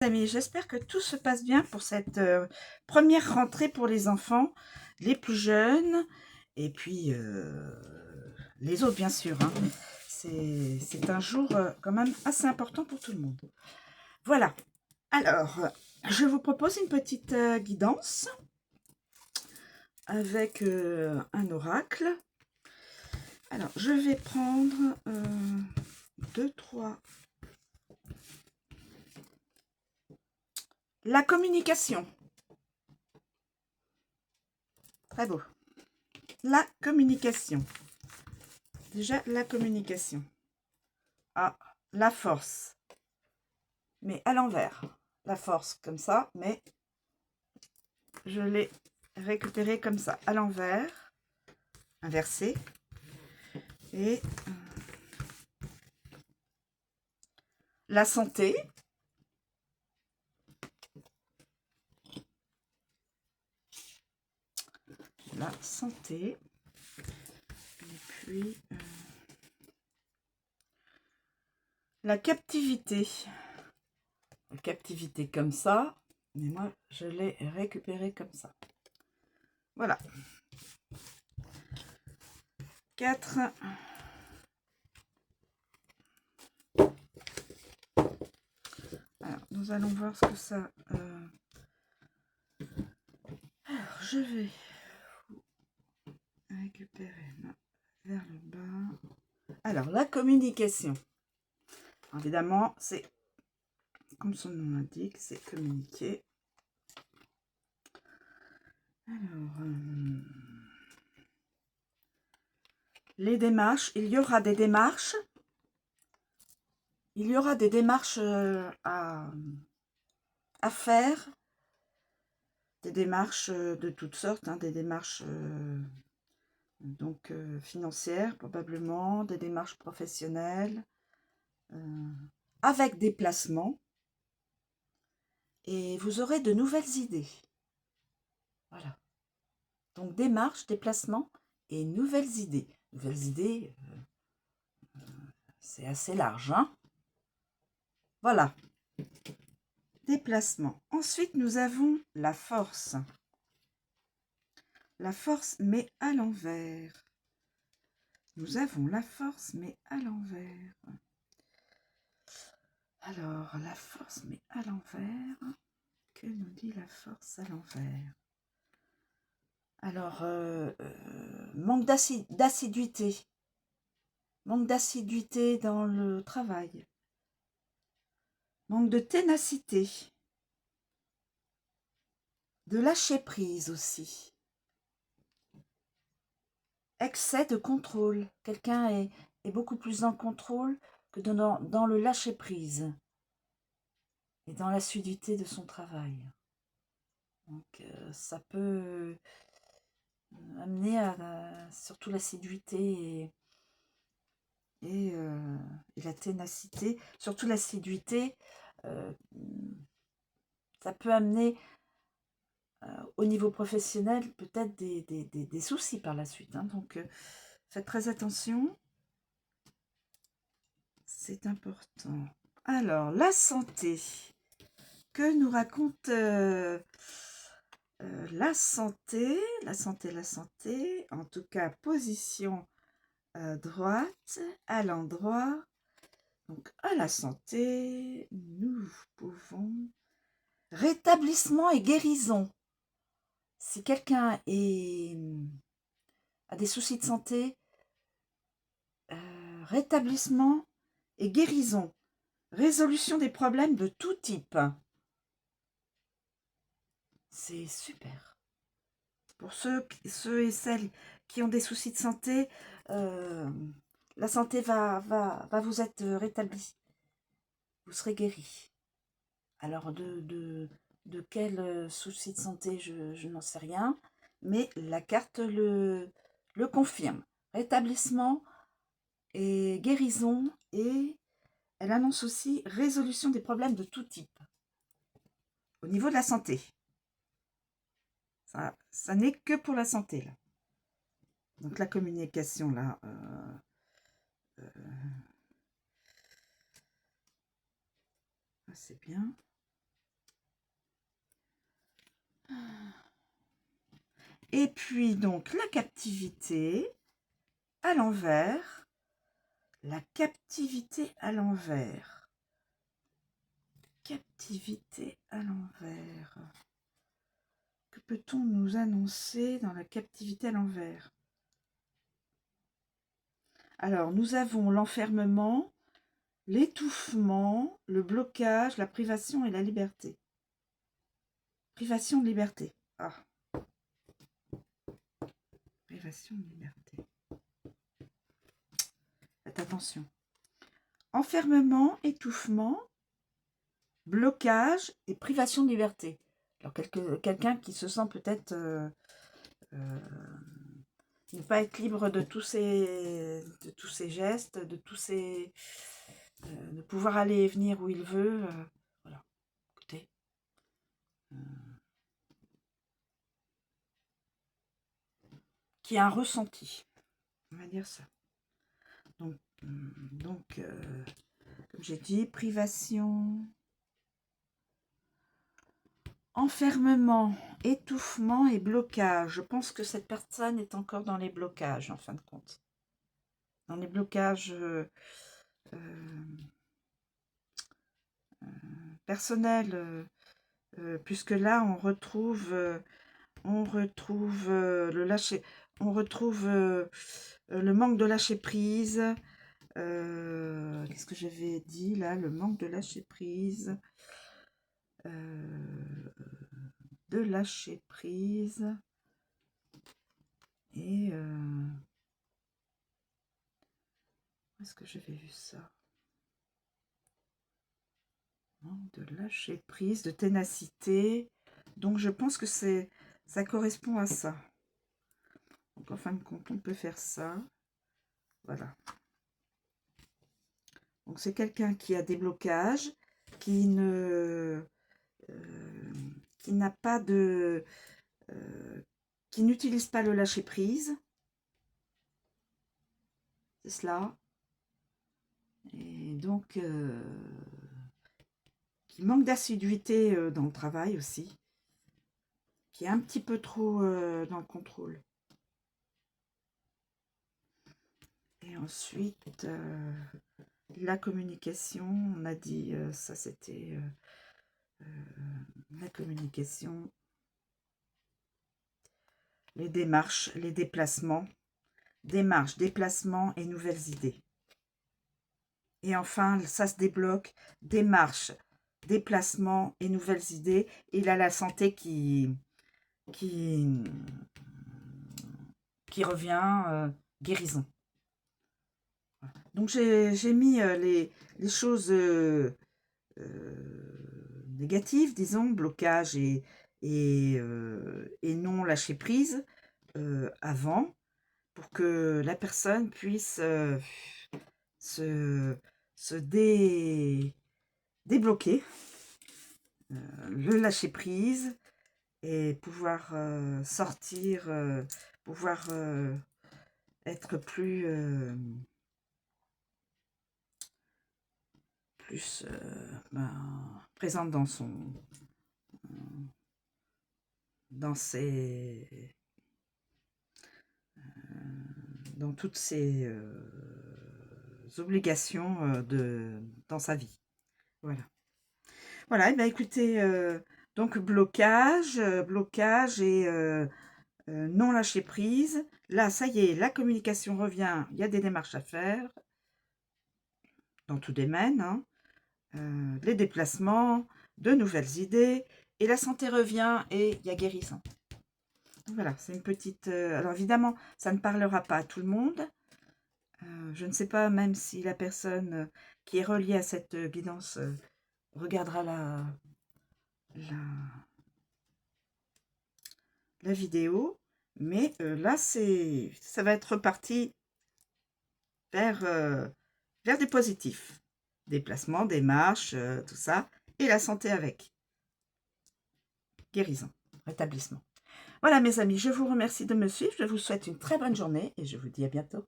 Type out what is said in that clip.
Amis, j'espère que tout se passe bien pour cette première rentrée pour les enfants, les plus jeunes, et puis les autres bien sûr, hein. C'est un jour quand même assez important pour tout le monde. Voilà, alors je vous propose une petite guidance avec un oracle. Alors je vais prendre 2, 3. La communication. Très beau. La communication. Déjà, la communication. Ah, la force. Mais à l'envers. La force, comme ça, mais je l'ai récupéré comme ça, à l'envers, inversé. Et la santé. La santé. Et puis la captivité. La captivité comme ça, mais moi je l'ai récupéré comme ça. Voilà. 4. Alors, nous allons voir ce que ça... Alors, je vais récupérer vers le bas. Alors, la communication. Évidemment, c'est comme son nom l'indique, c'est communiquer. Alors, les démarches, il y aura des démarches. Il y aura des démarches à faire. Des démarches de toutes sortes, hein, des démarches donc financières probablement, des démarches professionnelles, avec des placements. Et vous aurez de nouvelles idées. Voilà. Donc démarches, déplacements et nouvelles idées. Nouvelles idées, c'est assez large, hein. Voilà. Déplacement. Ensuite, nous avons la force. La force, mais à l'envers. Nous avons la force, mais à l'envers. Alors, la force, mais à l'envers. Que nous dit la force à l'envers? Alors, manque d'assiduité. Manque d'assiduité dans le travail. Manque de ténacité. De lâcher prise aussi. Excès de contrôle. Quelqu'un est beaucoup plus en contrôle que dans le lâcher prise. Et dans l'assiduité de son travail. Donc, ça peut amener à surtout l'assiduité et la ténacité. Surtout l'assiduité, ça peut amener au niveau professionnel peut-être des soucis par la suite, hein. Donc, faites très attention. C'est important. Alors, la santé. Que nous raconte la santé? La santé. En tout cas, position droite, à l'endroit. Donc, à la santé, nous pouvons... Rétablissement et guérison. Si quelqu'un a des soucis de santé, rétablissement et guérison. Résolution des problèmes de tout type. C'est super. Pour ceux et celles qui ont des soucis de santé, la santé va vous être rétablie. Vous serez guéri. Alors, de quel souci de santé, je n'en sais rien. Mais la carte le confirme. Rétablissement et guérison. Et elle annonce aussi résolution des problèmes de tout type. Au niveau de la santé. Ça n'est que pour la santé, là. Donc la communication, là, c'est bien. Et puis, donc, la captivité à l'envers. La captivité à l'envers. Captivité à l'envers. Que peut-on nous annoncer dans la captivité à l'envers? Alors, nous avons l'enfermement, l'étouffement, le blocage, la privation et la liberté. Privation de liberté. Ah. Privation de liberté. Faites attention. Enfermement, étouffement, blocage et privation de liberté. Alors, quelqu'un qui se sent peut-être ne pas être libre de tous ses gestes, de tous ses... de pouvoir aller et venir où il veut. Voilà, écoutez. Qui a un ressenti, on va dire ça. Donc comme j'ai dit, privation, enfermement, étouffement et blocage. Je pense que cette personne est encore dans les blocages, en fin de compte. Dans les blocages personnels, puisque là, on retrouve le lâcher, on retrouve le manque de lâcher prise. Qu'est-ce que j'avais dit là? Le manque de lâcher prise. De lâcher prise. Et où est-ce que j'avais vu ça? Manque de lâcher prise, de ténacité. Donc je pense que ça correspond à ça. Donc en fin de compte, on peut faire ça. Voilà. Donc c'est quelqu'un qui a des blocages, qui n'a pas de... qui n'utilise pas le lâcher prise. C'est cela. Et donc, qui manque d'assiduité dans le travail aussi. Qui est un petit peu trop dans le contrôle. Et ensuite, la communication, on a dit, ça c'était la communication, les démarches, les déplacements, démarches, déplacements et nouvelles idées. Et enfin, ça se débloque, démarches, déplacements et nouvelles idées. Et là, la santé qui revient, guérison. Donc j'ai mis les choses négatives, disons, blocage et non lâcher prise avant, pour que la personne puisse se débloquer, le lâcher prise et pouvoir sortir, pouvoir être plus présente dans dans toutes ses obligations dans sa vie. Voilà. Voilà, et bien écoutez, donc blocage et non lâcher prise. Là, ça y est, la communication revient, il y a des démarches à faire dans tout domaine, hein. Les déplacements, de nouvelles idées, et la santé revient et il y a guérison. Voilà, c'est une petite... alors évidemment, ça ne parlera pas à tout le monde. Je ne sais pas même si la personne qui est reliée à cette guidance regardera la vidéo. Mais là, ça va être reparti vers des positifs. Déplacements, démarches, tout ça. Et la santé avec. Guérison, rétablissement. Voilà mes amis, je vous remercie de me suivre. Je vous souhaite une très bonne journée et je vous dis à bientôt.